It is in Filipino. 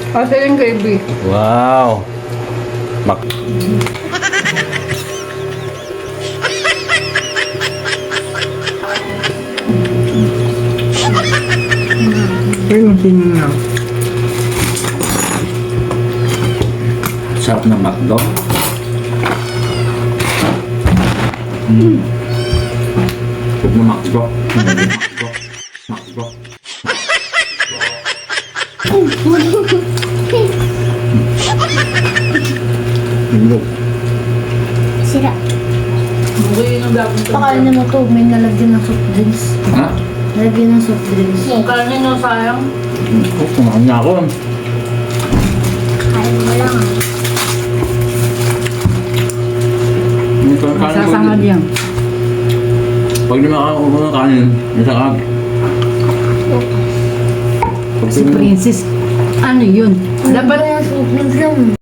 Kasi yung gravy. Wow. Yung tingnan. Sarap ng McDo. Huwag mo McDo. McDo. Sira. Bukay yung gagawin ko. Pakala mo to, may nalagyan ng soft drinks. Ha? Nalagyan ng soft drinks. Kung kanin nyo sayang. Kumain na ako. Kain mo lang. Sasangad yan. Pag di makakakuha ng kanin, nasakag. Si Princess, ano yun? Dapat Soft drinks lang.